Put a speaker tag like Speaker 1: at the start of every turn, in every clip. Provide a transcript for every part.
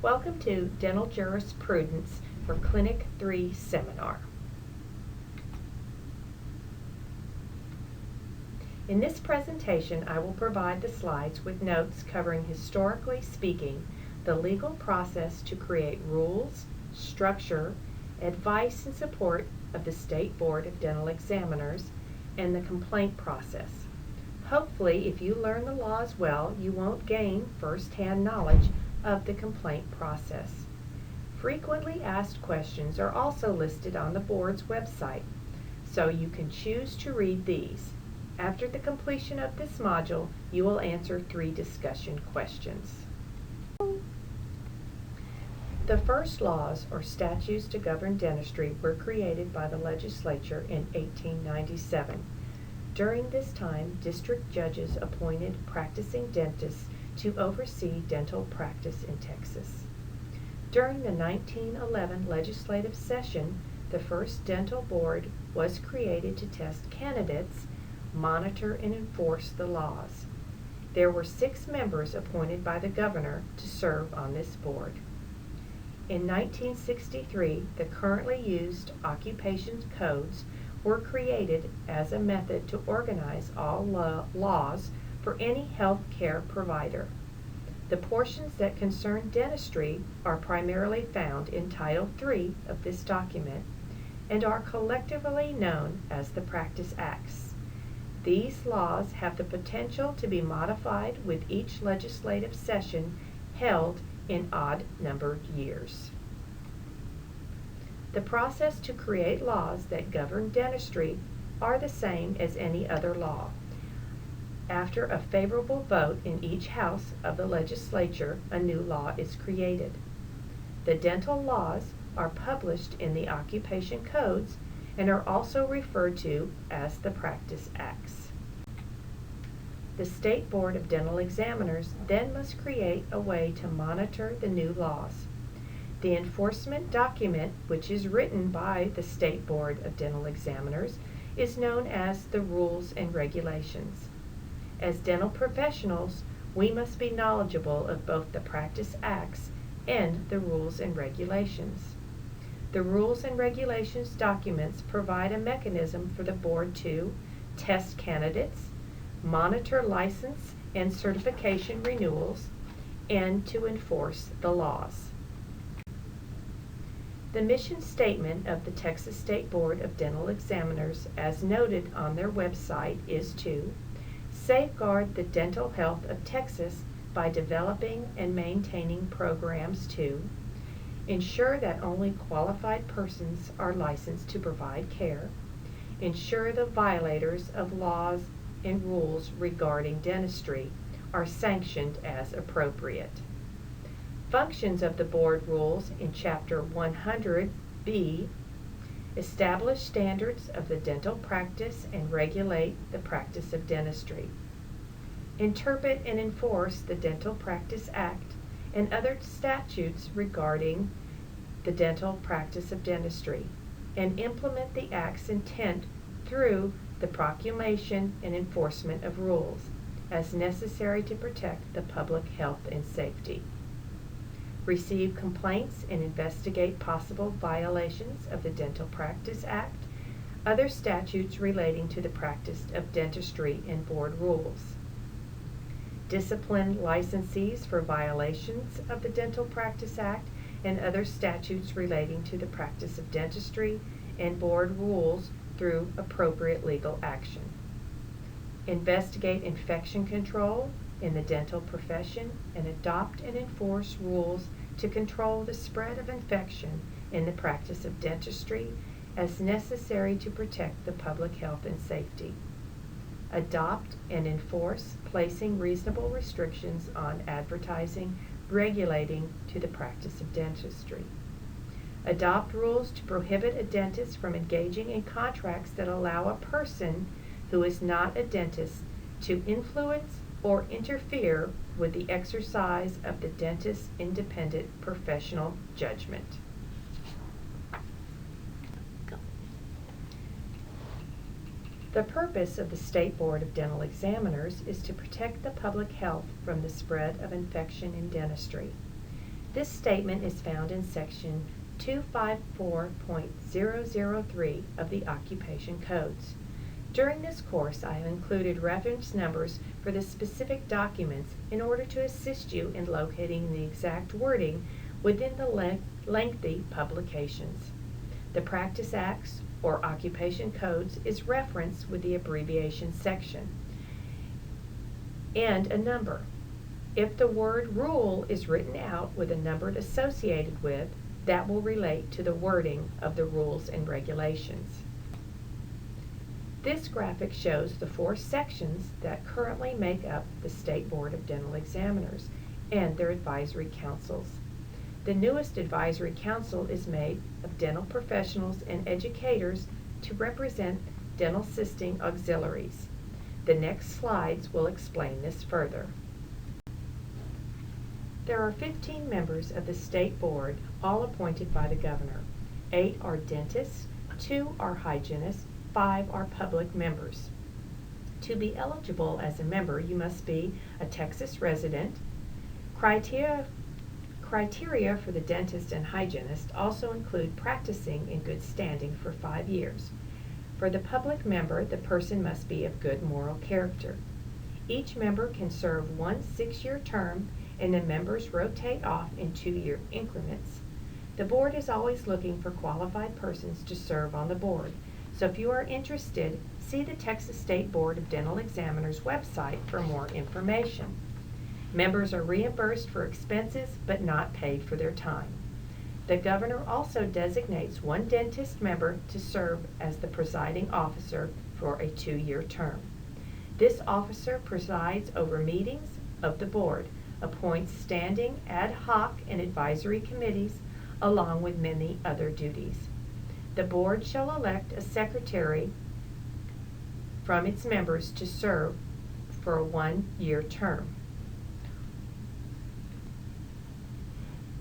Speaker 1: Welcome to Dental Jurisprudence for Clinic 3 seminar. In this presentation, I will provide the slides with notes covering, historically speaking, the legal process to create rules, structure, advice and support of the State Board of Dental Examiners, and the complaint process. Hopefully, if you learn the laws well, you won't gain first-hand knowledge of the complaint process. Frequently asked questions are also listed on the board's website, so you can choose to read these. After the completion of this module, you will answer 3 discussion questions. The first laws or statutes to govern dentistry were created by the legislature in 1897. During this time, district judges appointed practicing dentists to oversee dental practice in Texas. During the 1911 legislative session, the first dental board was created to test candidates, monitor and enforce the laws. There were 6 members appointed by the governor to serve on this board. In 1963, the currently used occupation codes were created as a method to organize all laws for any health care provider. The portions that concern dentistry are primarily found in Title III of this document and are collectively known as the Practice Acts. These laws have the potential to be modified with each legislative session held in odd-numbered years. The process to create laws that govern dentistry are the same as any other law. After a favorable vote in each house of the legislature, a new law is created. The dental laws are published in the occupation codes and are also referred to as the Practice Acts. The State Board of Dental Examiners then must create a way to monitor the new laws. The enforcement document, which is written by the State Board of Dental Examiners, is known as the Rules and Regulations. As dental professionals, we must be knowledgeable of both the Practice Acts and the Rules and Regulations. The Rules and Regulations documents provide a mechanism for the board to test candidates, monitor license and certification renewals, and to enforce the laws. The mission statement of the Texas State Board of Dental Examiners, as noted on their website, is to safeguard the dental health of Texas by developing and maintaining programs to ensure that only qualified persons are licensed to provide care, ensure the violators of laws and rules regarding dentistry are sanctioned as appropriate. Functions of the board rules in Chapter 100B establish standards of the dental practice and regulate the practice of dentistry. Interpret and enforce the Dental Practice Act and other statutes regarding the dental practice of dentistry, and implement the Act's intent through the proclamation and enforcement of rules as necessary to protect the public health and safety. Receive complaints and investigate possible violations of the Dental Practice Act, other statutes relating to the practice of dentistry and board rules. Discipline licensees for violations of the Dental Practice Act and other statutes relating to the practice of dentistry and board rules through appropriate legal action. Investigate infection control in the dental profession and adopt and enforce rules to control the spread of infection in the practice of dentistry as necessary to protect the public health and safety. Adopt and enforce placing reasonable restrictions on advertising relating to the practice of dentistry. Adopt rules to prohibit a dentist from engaging in contracts that allow a person who is not a dentist to influence or interfere with the exercise of the dentist's independent professional judgment. The purpose of the State Board of Dental Examiners is to protect the public health from the spread of infection in dentistry. This statement is found in section 254.003 of the Occupation Codes. During this course, I have included reference numbers for the specific documents in order to assist you in locating the exact wording within the lengthy publications. The Practice Acts or Occupation Codes is referenced with the abbreviation section and a number. If the word rule is written out with a number associated with, that will relate to the wording of the rules and regulations. This graphic shows the 4 sections that currently make up the State Board of Dental Examiners and their advisory councils. The newest advisory council is made of dental professionals and educators to represent dental assisting auxiliaries. The next slides will explain this further. There are 15 members of the State Board, all appointed by the Governor. 8 are dentists, 2 are hygienists, 5 are public members. To be eligible as a member, you must be a Texas resident. Criteria for the dentist and hygienist also include practicing in good standing for 5 years. For the public member, the person must be of good moral character. Each member can serve 1 6-year term, and the members rotate off in 2-year increments. The board is always looking for qualified persons to serve on the board, so if you are interested, see the Texas State Board of Dental Examiners website for more information. Members are reimbursed for expenses but not paid for their time. The Governor also designates 1 dentist member to serve as the presiding officer for a 2-year term. This officer presides over meetings of the board, appoints standing, ad hoc, and advisory committees, along with many other duties. The board shall elect a secretary from its members to serve for a 1-year term.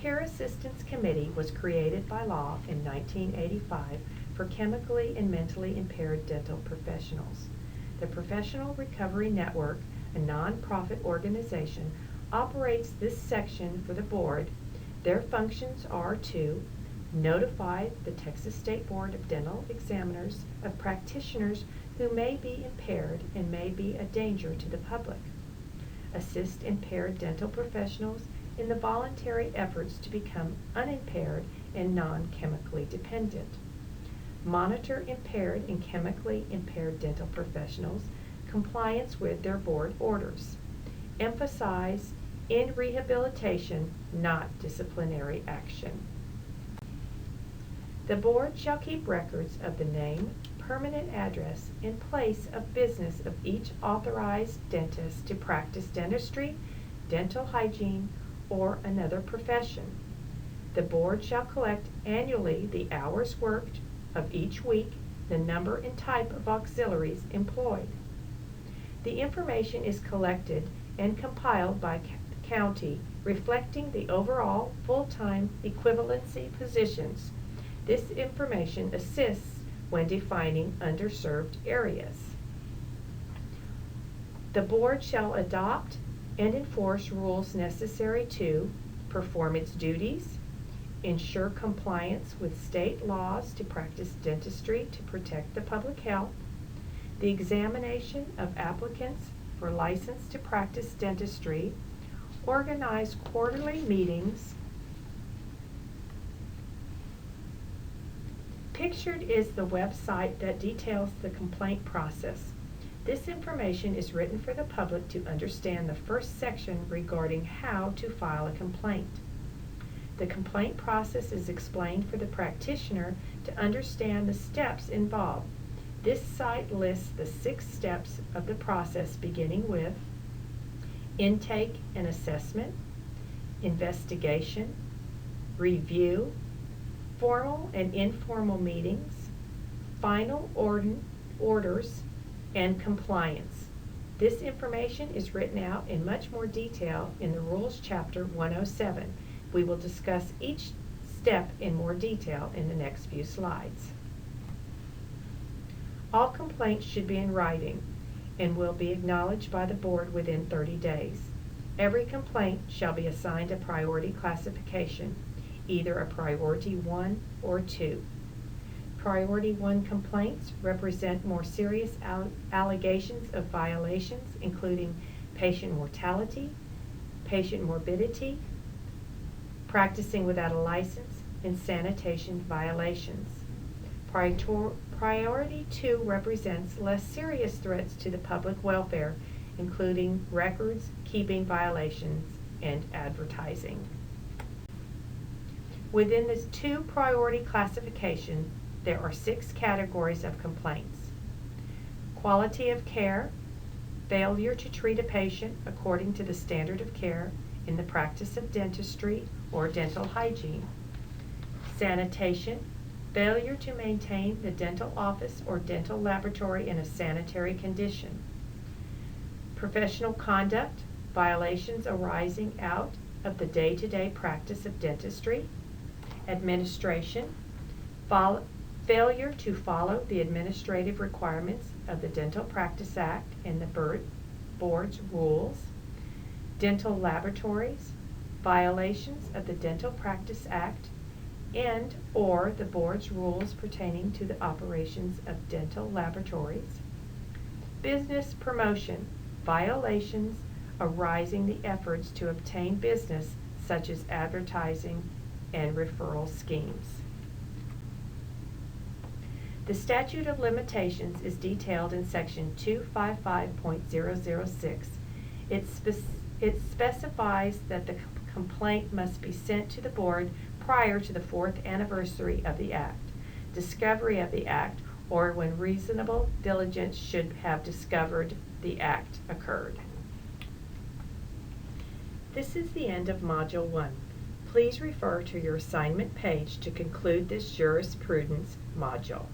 Speaker 1: Peer Assistance Committee was created by law in 1985 for chemically and mentally impaired dental professionals. The Professional Recovery Network, a non-profit organization, operates this section for the board. Their functions are to notify the Texas State Board of Dental Examiners of practitioners who may be impaired and may be a danger to the public, assist impaired dental professionals in the voluntary efforts to become unimpaired and non-chemically dependent, monitor impaired and chemically impaired dental professionals' compliance with their board orders, emphasize in rehabilitation, not disciplinary action. The board shall keep records of the name, permanent address, and place of business of each authorized dentist to practice dentistry, dental hygiene, or another profession. The board shall collect annually the hours worked of each week, the number and type of auxiliaries employed. The information is collected and compiled by county, reflecting the overall full-time equivalency positions. This information assists when defining underserved areas. The board shall adopt and enforce rules necessary to perform its duties, ensure compliance with state laws to practice dentistry to protect the public health, the examination of applicants for license to practice dentistry, organize quarterly meetings. Pictured is the website that details the complaint process. This information is written for the public to understand the first section regarding how to file a complaint. The complaint process is explained for the practitioner to understand the steps involved. This site lists the 6 steps of the process, beginning with intake and assessment, investigation, review, formal and informal meetings, final orders, and compliance. This information is written out in much more detail in the Rules Chapter 107. We will discuss each step in more detail in the next few slides. All complaints should be in writing and will be acknowledged by the board within 30 days. Every complaint shall be assigned a priority classification, either a priority 1 or 2. Priority 1 complaints represent more serious allegations of violations, including patient mortality, patient morbidity, practicing without a license, and sanitation violations. Priority 2 represents less serious threats to the public welfare, including records keeping violations and advertising. Within this 2 priority classification, there are 6 categories of complaints. Quality of care, failure to treat a patient according to the standard of care in the practice of dentistry or dental hygiene. Sanitation, failure to maintain the dental office or dental laboratory in a sanitary condition. Professional conduct, violations arising out of the day-to-day practice of dentistry. Administration, failure to follow the administrative requirements of the Dental Practice Act and the board's rules. Dental laboratories, violations of the Dental Practice Act and or the board's rules pertaining to the operations of dental laboratories. Business promotion, violations arising the efforts to obtain business, such as advertising and referral schemes. The statute of limitations is detailed in section 255.006. It specifies that the complaint must be sent to the board prior to the 4th anniversary of the act, discovery of the act, or when reasonable diligence should have discovered the act occurred. This is the end of Module 1. Please refer to your assignment page to conclude this jurisprudence module.